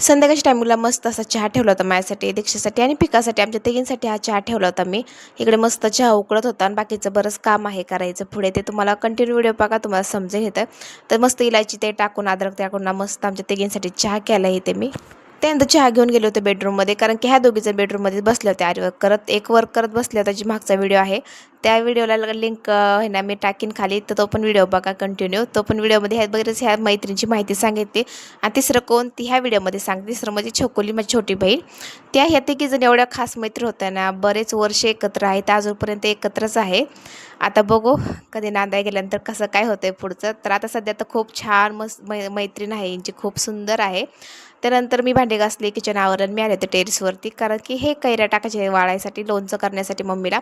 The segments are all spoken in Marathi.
संध्याकाळच्या टायमिंगला मस्त असा चहा ठेवला होता माझ्यासाठी, दीक्षेसाठी आणि पिकासाठी, आमच्या तिघींसाठी हा चहा ठेवला होता मी. इकडे मस्त चहा उकळत होता आणि बाकीचं बरंच काम आहे करायचं पुढे, ते तुम्हाला कंटिन्यू व्हिडिओ बघा, तुम्हाला समजेल येतं. तर मस्त इलायची ते टाकून, अद्रक टाकून ना मस्त आमच्या तिघींसाठी चहा केला इथे मी. त्यानंतर चहा घेऊन गेले होते बेडरूममध्ये, कारण की ह्या दोघीजण बेडरूममध्ये बसल्या होत्या आरी वर्क करत, एक वर्क करत बसल्या होत्या, जी मागचा व्हिडिओ आहे त्या व्हिडिओला लिंक आहे ना मी टाकीन खाली, तर तो पण व्हिडिओ बघा कंटिन्यू. तो पण व्हिडिओमध्ये ह्या बरेच ह्या मैत्रिणीची माहिती सांगितली. आणि तिसरं कोण ती ह्या व्हिडिओमध्ये सांगते, तिसरं म्हणजे छकुली माझी छोटी बहीण. ह्या तिघीजण एवढ्या खास मैत्री होत्या ना, बरेच वर्ष एकत्र आहेत, अजूनपर्यंत एकत्रच आहे. आता बघू कधी नांदाय गेल्यानंतर कसं काय होतंय पुढचं. तर आता सध्या तर खूप छान मस्त मैत्रीण आहे यांची, खूप सुंदर आहे. त्यानंतर मी भांडे घासले, किचन आवरून मी आले होते टेरेसवरती, कारण की हे कैऱ्या टाकायचे वाळायसाठी, लोणचं करण्यासाठी मम्मीला.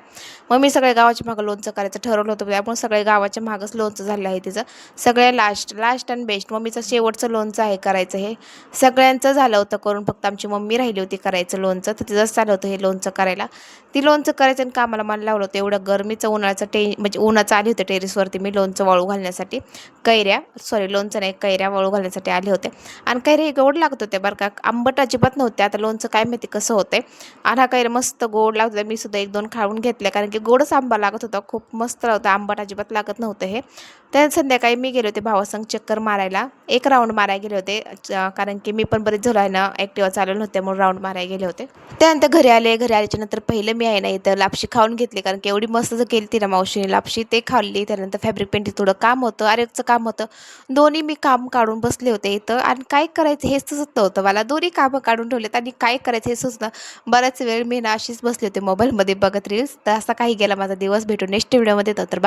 मम्मी सगळ्या गावाच्या मागं लोणचं करायचं ठरवलं होतं, त्यामुळे सगळ्या गावाच्या मागंच लोणचं झालं आहे तिचं. सगळ्या लास्ट अँड बेस्ट मम्मीचं शेवटचं लोणचं आहे करायचं. हे सगळ्यांचं झालं होतं करून, फक्त आमची मम्मी राहिली होती करायचं लोणचं. तर तिथंच चाललं होतं हे लोणचं करायला. ती लोणचं करायचं आणि कामाला मला लावलं होतं. एवढं गरमीचं उन्हाळ्याचं म्हणजे उन्हाचं आली होते टेरेसवरती मी लोणचं वाळू घालण्यासाठी. लोणचं नाही, कैऱ्या वाळू घालण्यासाठी आले होते. आणि कैऱ्या गोड लागत होते बरं का, आंबट अजिबात नव्हते. आता लोणचं काय माहिती कसं होतंय. आणि हा कैऱ्या मस्त गोड लागत होता. मी सुद्धा 1-2 खाऊन घेतल्या, कारण की गोडच आंबा लागत होता, खूप मस्त होता, आंबट अजिबात लागत नव्हतं हे. त्या संध्याकाळी मी गेले होते भावासंग चक्कर मारायला, एक राऊंड मारायला गेले होते, कारण की मी पण बरेच झालं आहे ना ॲक्टिवा चालवलं नव्हते, म्हणून राऊंड मारायला गेले होते. त्यानंतर घरी आल्याच्या नंतर पहिलं मी आहे ना इथं लापशी खाऊन घेतली, कारण की एवढी मस्त केली ती ना मावशीने लापशी, ते खाल्ली. त्यानंतर फॅब्रिक पेंटिंग थोडं काम होतं, आरेचं काम होतं, दोन्ही मी काम काढून बसले होते इथं. आणि काय करायचं हे सुचत नव्हतं मला, दोन्ही कामं काढून ठेवलेत आणि काय करायचं हे सुचना. बराच वेळ मी ना अशीच बसले होते मोबाईलमध्ये बघत रील्स. तर असा काही गेला माझा दिवस. भेटून नेक्स्ट व्हिडिओमध्ये, तर बाय.